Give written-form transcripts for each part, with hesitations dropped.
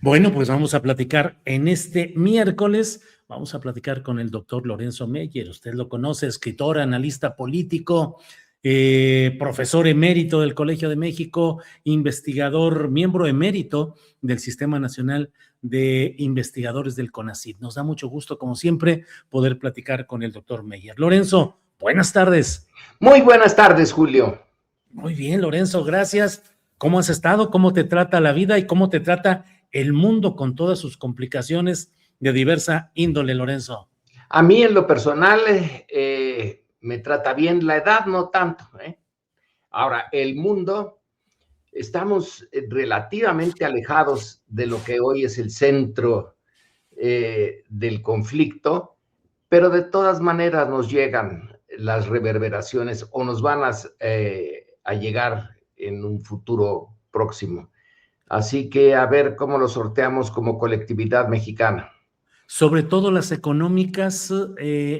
Bueno, pues vamos a platicar en este miércoles, vamos a platicar con el doctor Lorenzo Meyer. Usted lo conoce, escritor, analista político, profesor emérito del Colegio de México, investigador, miembro emérito del Sistema Nacional de Investigadores del CONACYT. Nos da mucho gusto, como siempre, poder platicar con el doctor Meyer. Lorenzo, buenas tardes. Muy buenas tardes, Julio. Muy bien, Lorenzo, gracias. ¿Cómo has estado? ¿Cómo te trata la vida y cómo te trata el mundo con todas sus complicaciones de diversa índole, Lorenzo? A mí en lo personal me trata bien, la edad no tanto. Ahora, el mundo, estamos relativamente alejados de lo que hoy es el centro del conflicto, pero de todas maneras nos llegan las reverberaciones o nos van a llegar en un futuro próximo. Así que a ver cómo lo sorteamos como colectividad mexicana. Sobre todo las económicas,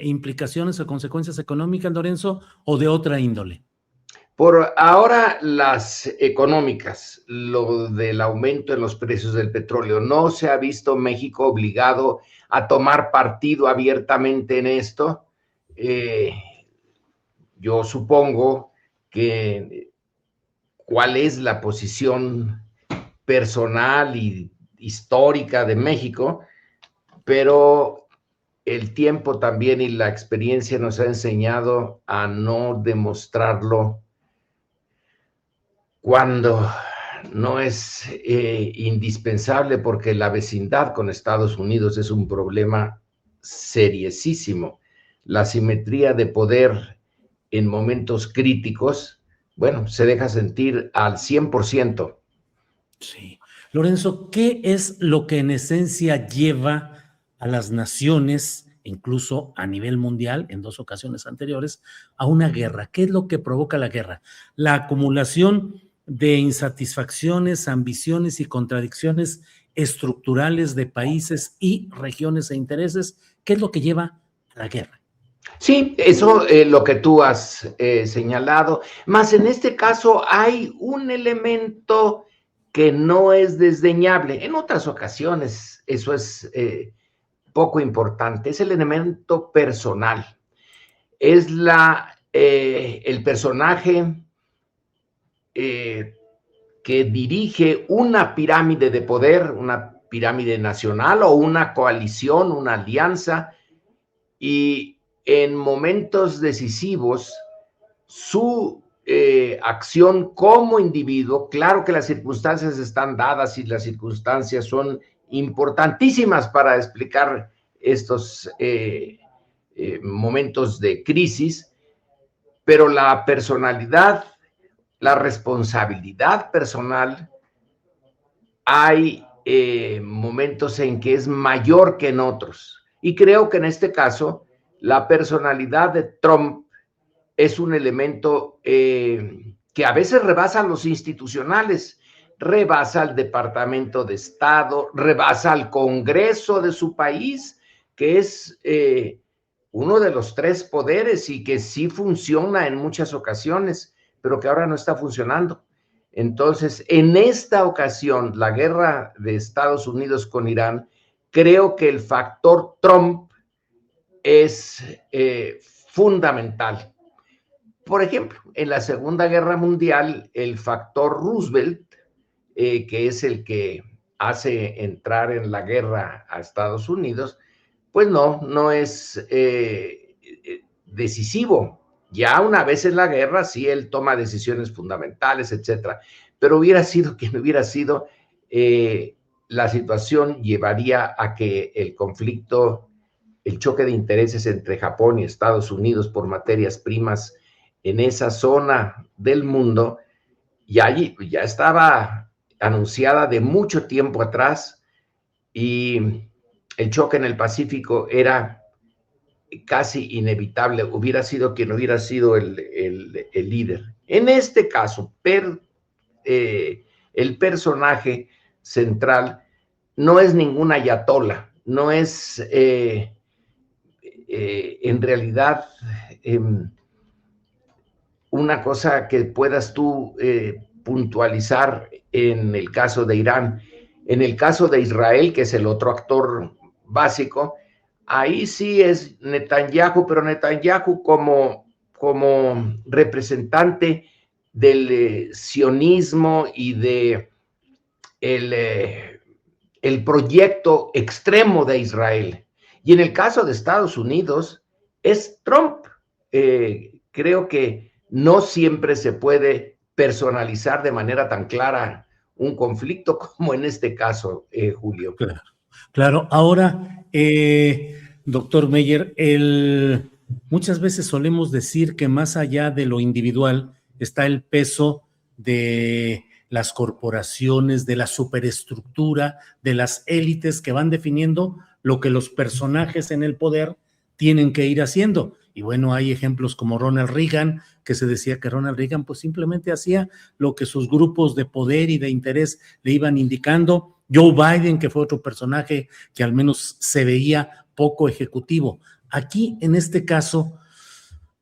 implicaciones o consecuencias económicas, Lorenzo, o de otra índole. Por ahora, las económicas, lo del aumento en los precios del petróleo. No se ha visto México obligado a tomar partido abiertamente en esto. Yo supongo que cuál es la posición personal y histórica de México, pero el tiempo también y la experiencia nos ha enseñado a no demostrarlo cuando no es indispensable, porque la vecindad con Estados Unidos es un problema seriosísimo. La asimetría de poder en momentos críticos, bueno, se deja sentir al 100%. Sí. Lorenzo, ¿qué es lo que en esencia lleva a las naciones, incluso a nivel mundial, en dos ocasiones anteriores, a una guerra? ¿Qué es lo que provoca la guerra? La acumulación de insatisfacciones, ambiciones y contradicciones estructurales de países y regiones e intereses. ¿Qué es lo que lleva a la guerra? Sí, eso lo que tú has señalado, más en este caso hay un elemento que no es desdeñable. En otras ocasiones eso es poco importante, es el elemento personal. Es el personaje que dirige una pirámide de poder, una pirámide nacional o una coalición, una alianza, y en momentos decisivos su acción como individuo, claro que las circunstancias están dadas y las circunstancias son importantísimas para explicar estos momentos de crisis, pero la personalidad, la responsabilidad personal, hay momentos en que es mayor que en otros. Y creo que en este caso, la personalidad de Trump es un elemento que a veces rebasa los institucionales, rebasa al Departamento de Estado, rebasa al Congreso de su país, que es uno de los tres poderes y que sí funciona en muchas ocasiones, pero que ahora no está funcionando. Entonces, en esta ocasión, la guerra de Estados Unidos con Irán, creo que el factor Trump es fundamental. Por ejemplo, en la Segunda Guerra Mundial, el factor Roosevelt, que es el que hace entrar en la guerra a Estados Unidos, pues no es decisivo. Ya una vez en la guerra, sí, él toma decisiones fundamentales, etcétera. Pero hubiera sido quien hubiera sido, la situación llevaría a que el conflicto, el choque de intereses entre Japón y Estados Unidos por materias primas en esa zona del mundo, ya estaba anunciada de mucho tiempo atrás, y el choque en el Pacífico era casi inevitable, hubiera sido quien hubiera sido el líder. En este caso, el personaje central no es ningún ayatola, no es en realidad una cosa que puedas tú puntualizar en el caso de Irán. En el caso de Israel, que es el otro actor básico, ahí sí es Netanyahu, pero Netanyahu como representante del sionismo y de el proyecto extremo de Israel. Y en el caso de Estados Unidos, es Trump. Creo que no siempre se puede personalizar de manera tan clara un conflicto como en este caso, Julio. Claro, claro. Ahora, doctor Meyer, muchas veces solemos decir que más allá de lo individual está el peso de las corporaciones, de la superestructura, de las élites que van definiendo lo que los personajes en el poder tienen que ir haciendo. Y bueno, hay ejemplos como Ronald Reagan, que se decía que Ronald Reagan pues simplemente hacía lo que sus grupos de poder y de interés le iban indicando. Joe Biden, que fue otro personaje que al menos se veía poco ejecutivo. Aquí, en este caso,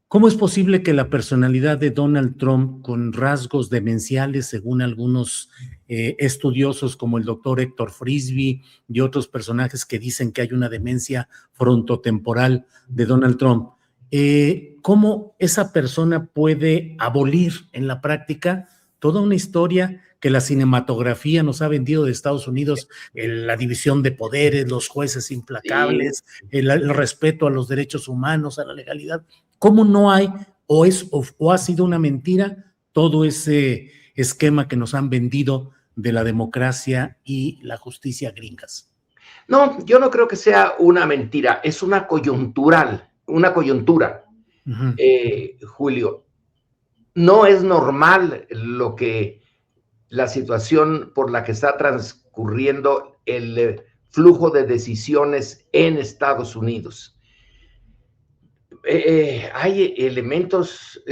¿cómo es posible que la personalidad de Donald Trump, con rasgos demenciales, según algunos estudiosos como el doctor Héctor Frisby y otros personajes que dicen que hay una demencia frontotemporal de Donald Trump, cómo esa persona puede abolir en la práctica toda una historia que la cinematografía nos ha vendido de Estados Unidos, la división de poderes, los jueces implacables, el respeto a los derechos humanos, a la legalidad? ¿Cómo no hay o ha sido una mentira todo ese esquema que nos han vendido de la democracia y la justicia gringas? No, yo no creo que sea una mentira, es una coyuntura, Julio. No es normal la situación por la que está transcurriendo el flujo de decisiones en Estados Unidos. Hay elementos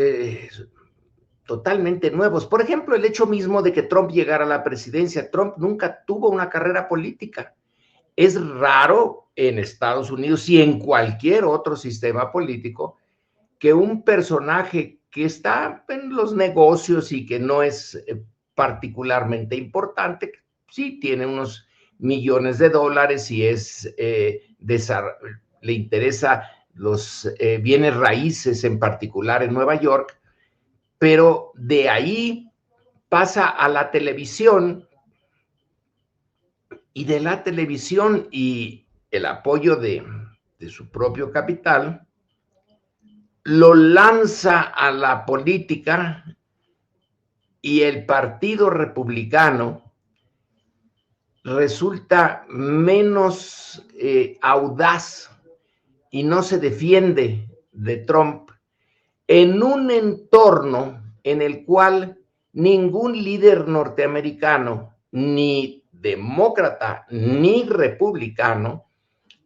totalmente nuevos. Por ejemplo, el hecho mismo de que Trump llegara a la presidencia. Trump nunca tuvo una carrera política. Es raro en Estados Unidos y en cualquier otro sistema político que un personaje que está en los negocios y que no es particularmente importante, sí tiene unos millones de dólares y le interesa los bienes raíces, en particular en Nueva York, pero de ahí pasa a la televisión, y de la televisión y el apoyo de su propio capital, lo lanza a la política, y el Partido Republicano resulta menos audaz y no se defiende de Trump en un entorno en el cual ningún líder norteamericano, ni demócrata ni republicano,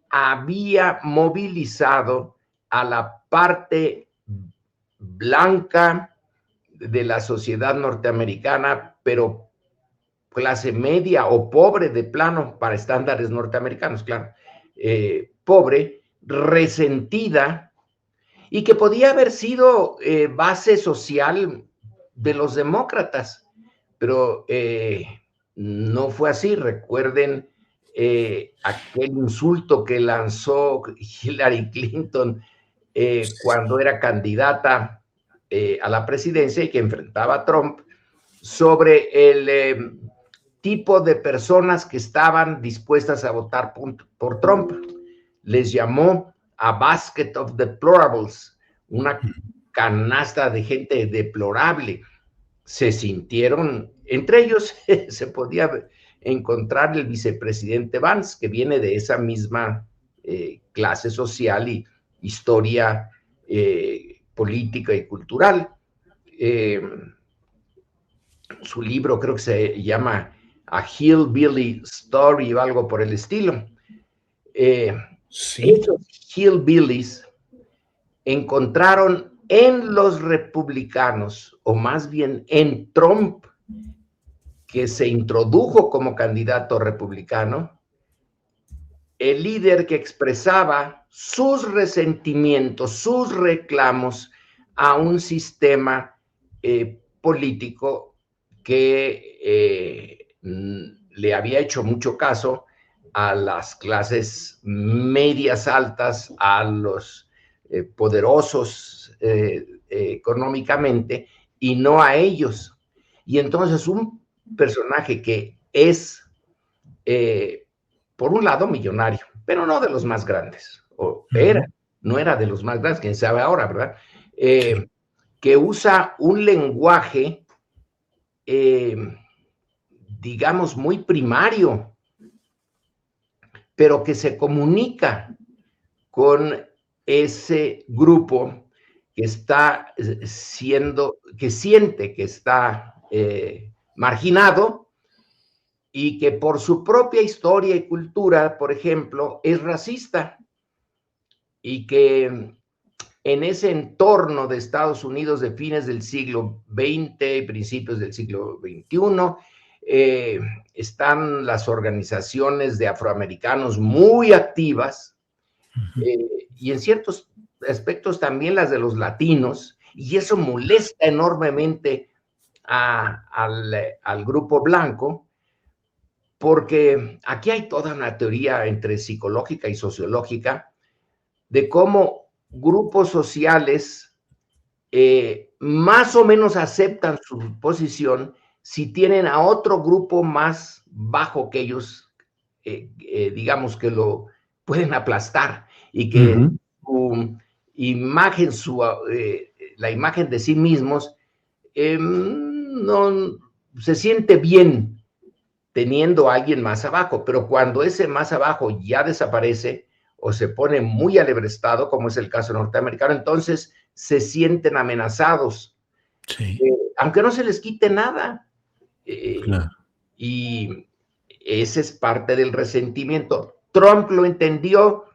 había movilizado a la parte blanca de la sociedad norteamericana, pero clase media o pobre de plano para estándares norteamericanos, claro, pobre, resentida, y que podía haber sido base social de los demócratas, pero no fue así. Recuerden aquel insulto que lanzó Hillary Clinton cuando era candidata a la presidencia y que enfrentaba a Trump, sobre el tipo de personas que estaban dispuestas a votar por Trump. Les llamó a basket of deplorables, una canasta de gente deplorable. Se sintieron, entre ellos se podía encontrar el vicepresidente Vance, que viene de esa misma clase social y historia política y cultural. Su libro creo que se llama A Hillbilly Story o algo por el estilo. Sí. Esos hillbillies encontraron en los republicanos, o más bien en Trump, que se introdujo como candidato republicano, el líder que expresaba sus resentimientos, sus reclamos a un sistema político que le había hecho mucho caso a las clases medias altas, a los poderosos económicamente, y no a ellos. Y entonces un personaje que es, por un lado, millonario, pero no de los más grandes, o era, no era de los más grandes, quién sabe ahora, ¿verdad? Sí. Que usa un lenguaje, digamos, muy primario, pero que se comunica con ese grupo que está que siente que está marginado y que por su propia historia y cultura, por ejemplo, es racista, y que en ese entorno de Estados Unidos de fines del siglo XX y principios del siglo XXI, están las organizaciones de afroamericanos muy activas, y en ciertos aspectos también las de los latinos, y eso molesta enormemente al grupo blanco, porque aquí hay toda una teoría entre psicológica y sociológica de cómo grupos sociales más o menos aceptan su posición si tienen a otro grupo más bajo que ellos, digamos, que lo pueden aplastar, y que su imagen, la imagen de sí mismos, no se siente bien teniendo a alguien más abajo, pero cuando ese más abajo ya desaparece o se pone muy alebrestado, como es el caso norteamericano, entonces se sienten amenazados, Sí, aunque no se les quite nada. claro. Y ese es parte del resentimiento. Trump lo entendió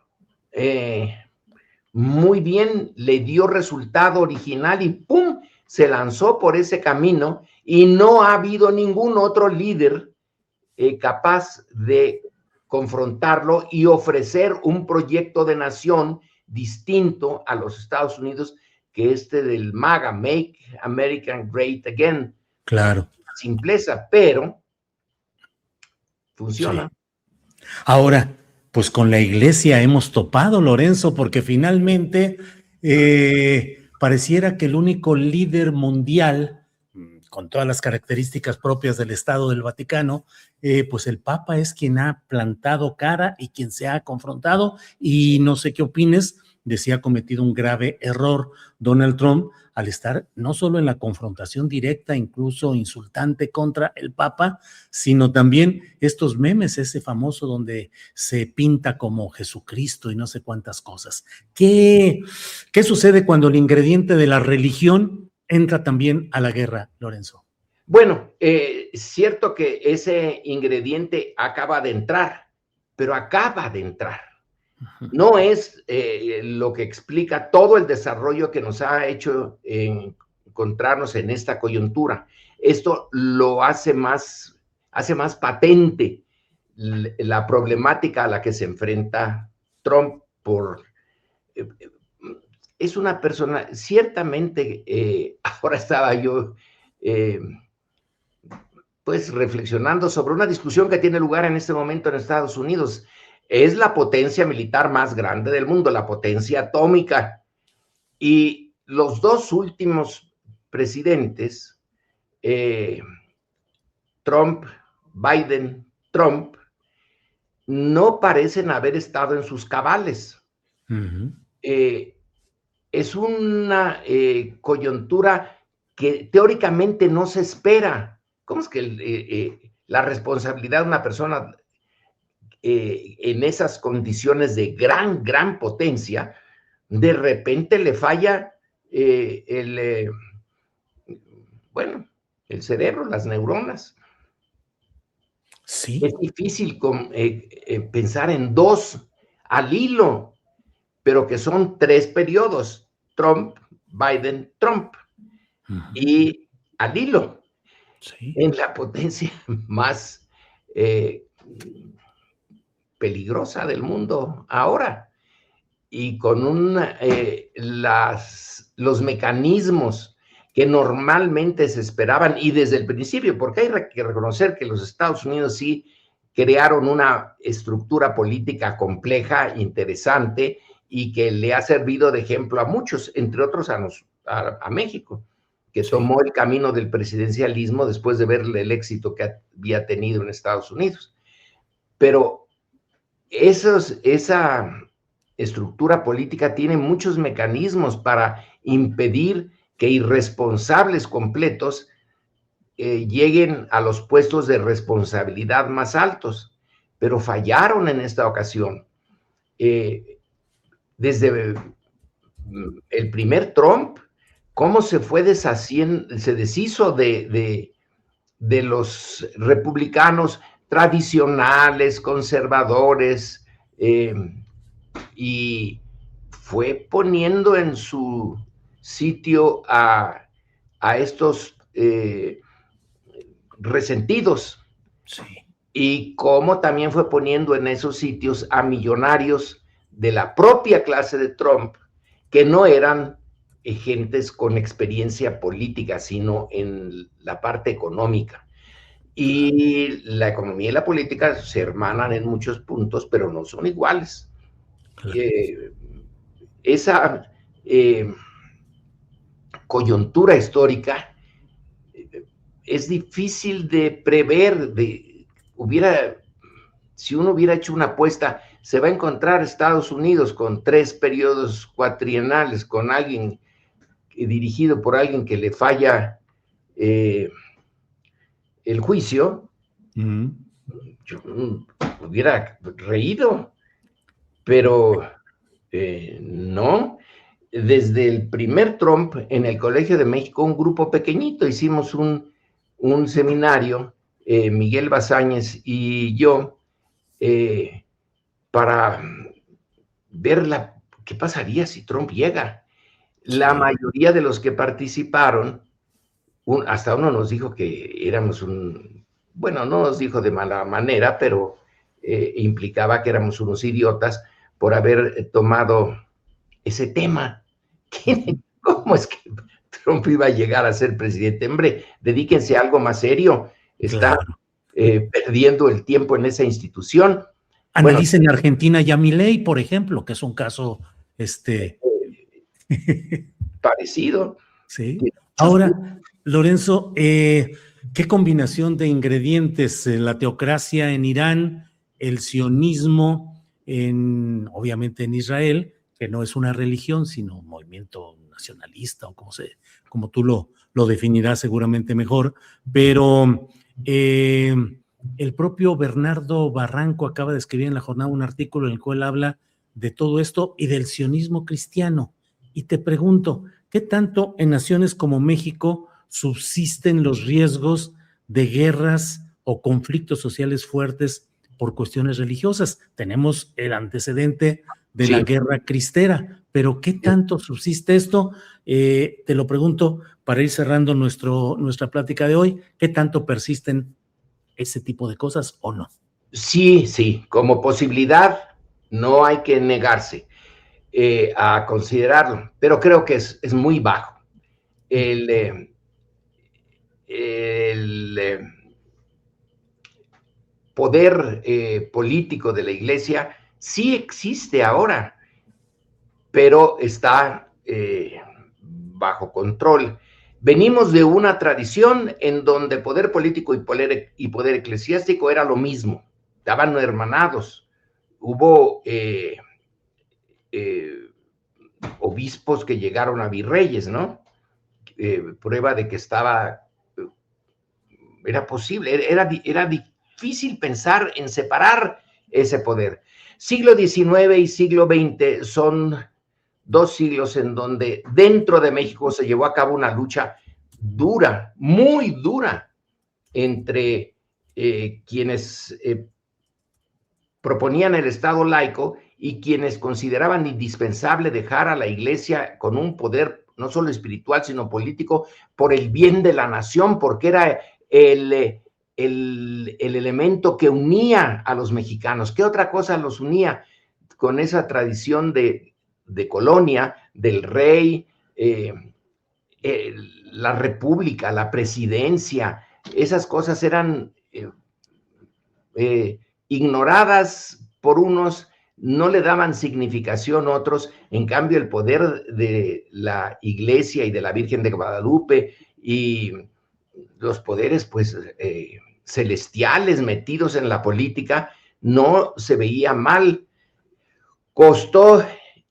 muy bien, le dio resultado original y ¡pum!, se lanzó por ese camino, y no ha habido ningún otro líder capaz de confrontarlo y ofrecer un proyecto de nación distinto a los Estados Unidos que este del MAGA, Make America Great Again. Claro, Simpleza, pero funciona. sí. Ahora, pues con la iglesia hemos topado, Lorenzo, porque finalmente pareciera que el único líder mundial, con todas las características propias del Estado del Vaticano, pues el Papa es quien ha plantado cara y quien se ha confrontado, y no sé qué opines de si ha cometido un grave error Donald Trump al estar no solo en la confrontación directa, incluso insultante contra el Papa, sino también estos memes, ese famoso donde se pinta como Jesucristo y no sé cuántas cosas. ¿Qué sucede cuando el ingrediente de la religión entra también a la guerra, Lorenzo? Bueno, cierto que ese ingrediente acaba de entrar, pero acaba de entrar. No es lo que explica todo el desarrollo que nos ha hecho encontrarnos en esta coyuntura. Esto lo hace más patente la problemática a la que se enfrenta Trump es una persona, ciertamente, ahora estaba yo pues reflexionando sobre una discusión que tiene lugar en este momento en Estados Unidos. Es la potencia militar más grande del mundo, la potencia atómica. Y los dos últimos presidentes, Trump, Biden, Trump, no parecen haber estado en sus cabales. Es una coyuntura que teóricamente no se espera. ¿Cómo es que la responsabilidad de una persona en esas condiciones de gran potencia, de repente le falla el cerebro, las neuronas? Sí. Es difícil pensar en dos al hilo, pero que son 3 periodos: Trump, Biden, Trump, y al hilo, Sí. en la potencia más peligrosa del mundo ahora, y con los mecanismos que normalmente se esperaban, y desde el principio, porque hay que reconocer que los Estados Unidos sí crearon una estructura política compleja, interesante, y que le ha servido de ejemplo a muchos, entre otros a México, que tomó el camino del presidencialismo después de ver el éxito que había tenido en Estados Unidos. Pero esa estructura política tiene muchos mecanismos para impedir que irresponsables completos lleguen a los puestos de responsabilidad más altos, pero fallaron en esta ocasión. Desde el primer Trump, cómo se fue deshaciendo, se deshizo de los republicanos tradicionales, conservadores, y fue poniendo en su sitio a estos resentidos. Sí. Y cómo también fue poniendo en esos sitios a millonarios de la propia clase de Trump, que no eran gentes con experiencia política, sino en la parte económica. Y la economía y la política se hermanan en muchos puntos, pero no son iguales. Claro. Esa coyuntura histórica es difícil de prever. Si uno hubiera hecho una apuesta, se va a encontrar Estados Unidos con 3 periodos cuatrienales, con alguien dirigido por alguien que le falla el juicio. Yo hubiera reído, pero no. Desde el primer Trump, en el Colegio de México, un grupo pequeñito, hicimos un seminario, Miguel Bazáñez y yo, para ver qué pasaría si Trump llega. La mayoría de los que participaron, hasta uno nos dijo que éramos bueno, no nos dijo de mala manera, pero implicaba que éramos unos idiotas por haber tomado ese tema. ¿Cómo es que Trump iba a llegar a ser presidente? Hombre, dedíquense a algo más serio. Está perdiendo el tiempo en esa institución. Analicen en Argentina y a Milei, por ejemplo, que es un caso parecido. Sí. Ahora, Lorenzo, ¿qué combinación de ingredientes? La teocracia en Irán, el sionismo obviamente en Israel, que no es una religión, sino un movimiento nacionalista, o como tú lo definirás seguramente mejor, pero el propio Bernardo Barranco acaba de escribir en La Jornada un artículo en el cual habla de todo esto y del sionismo cristiano. Y te pregunto, ¿qué tanto en naciones como México subsisten los riesgos de guerras o conflictos sociales fuertes por cuestiones religiosas? Tenemos el antecedente de la guerra cristera, pero ¿qué tanto subsiste esto? Te lo pregunto para ir cerrando nuestra plática de hoy, ¿qué tanto persisten ese tipo de cosas o no? Sí, como posibilidad no hay que negarse a considerarlo, pero creo que es muy bajo. El poder político de la Iglesia sí existe ahora, pero está bajo control. Venimos de una tradición en donde poder político y poder eclesiástico era lo mismo, estaban hermanados. Hubo obispos que llegaron a virreyes, ¿no? Prueba de que era posible, era difícil pensar en separar ese poder. Siglo XIX y siglo XX son 2 siglos en donde dentro de México se llevó a cabo una lucha dura, muy dura, entre quienes proponían el Estado laico y quienes consideraban indispensable dejar a la Iglesia con un poder no solo espiritual, sino político, por el bien de la nación, porque era el elemento que unía a los mexicanos. ¿Qué otra cosa los unía? Con esa tradición de colonia, del rey, la república, la presidencia, esas cosas eran ignoradas por unos, no le daban significación otros. En cambio, el poder de la Iglesia y de la Virgen de Guadalupe y los poderes, pues, celestiales metidos en la política, no se veía mal. Costó,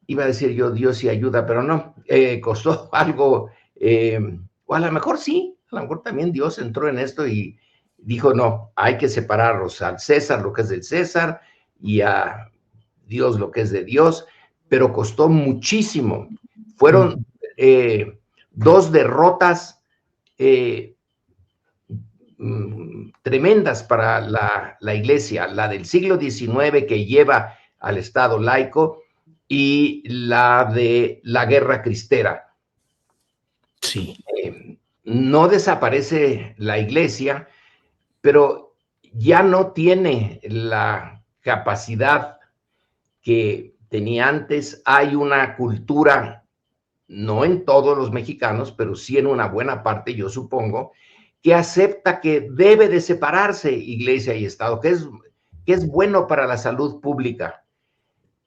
iba a decir yo, Dios y ayuda, pero no, costó algo, o a lo mejor sí, a lo mejor también Dios entró en esto y dijo, no, hay que separarlos, al César lo que es del César y a Dios lo que es de Dios, pero costó muchísimo. Fueron dos derrotas tremendas para la Iglesia, la del siglo XIX que lleva al Estado laico y la de la Guerra Cristera. Sí. No desaparece la Iglesia, pero ya no tiene la capacidad que tenía antes. Hay una cultura, no en todos los mexicanos, pero sí en una buena parte, yo supongo, que acepta que debe de separarse Iglesia y Estado, que es bueno para la salud pública.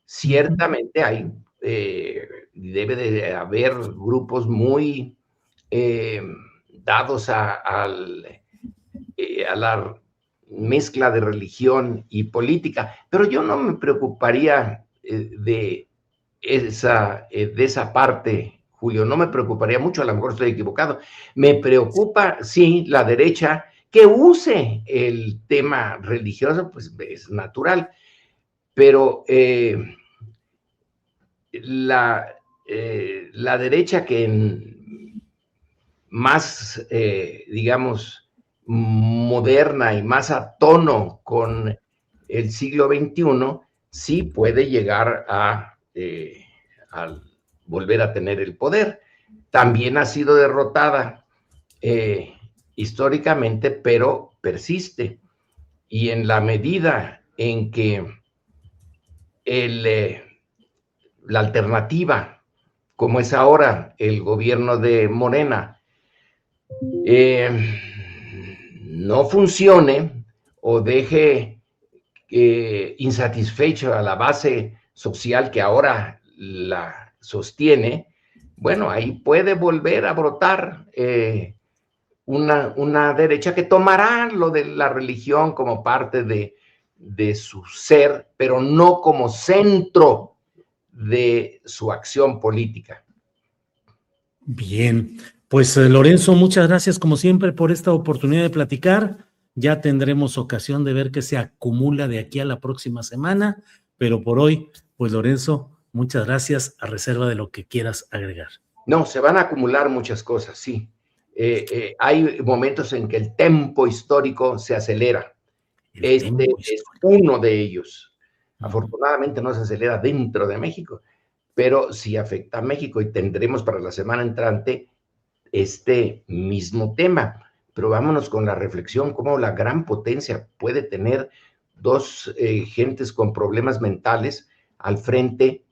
Ciertamente hay, debe de haber grupos muy dados a la mezcla de religión y política, pero yo no me preocuparía de esa parte, Julio, no me preocuparía mucho, a lo mejor estoy equivocado. Me preocupa, sí, la derecha que use el tema religioso, pues es natural, pero la derecha que más, digamos, moderna y más a tono con el siglo XXI, sí puede llegar a volver a tener el poder. También ha sido derrotada históricamente, pero persiste. Y en la medida en que la alternativa, como es ahora el gobierno de Morena, no funcione o deje insatisfecho a la base social que ahora la sostiene, bueno, ahí puede volver a brotar una derecha que tomará lo de la religión como parte de su ser, pero no como centro de su acción política. Bien, pues Lorenzo, muchas gracias como siempre por esta oportunidad de platicar. Ya tendremos ocasión de ver qué se acumula de aquí a la próxima semana, pero por hoy, pues Lorenzo, muchas gracias a reserva de lo que quieras agregar. No, se van a acumular muchas cosas, sí. Hay momentos en que el tempo histórico se acelera. Este es uno de ellos. Afortunadamente no se acelera dentro de México, pero sí afecta a México y tendremos para la semana entrante este mismo tema. Pero vámonos con la reflexión, cómo la gran potencia puede tener dos gentes con problemas mentales al frente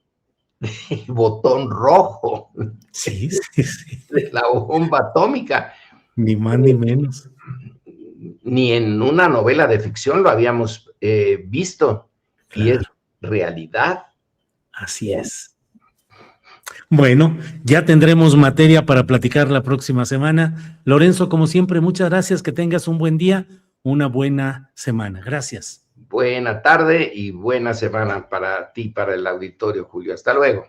del botón rojo. Sí, sí, sí. De la bomba atómica. Ni más ni menos. Ni en una novela de ficción lo habíamos visto. Claro. Y es realidad. Así es. Bueno, ya tendremos materia para platicar la próxima semana. Lorenzo, como siempre, muchas gracias. Que tengas un buen día, una buena semana. Gracias. Buena tarde y buena semana para ti, para el auditorio, Julio. Hasta luego.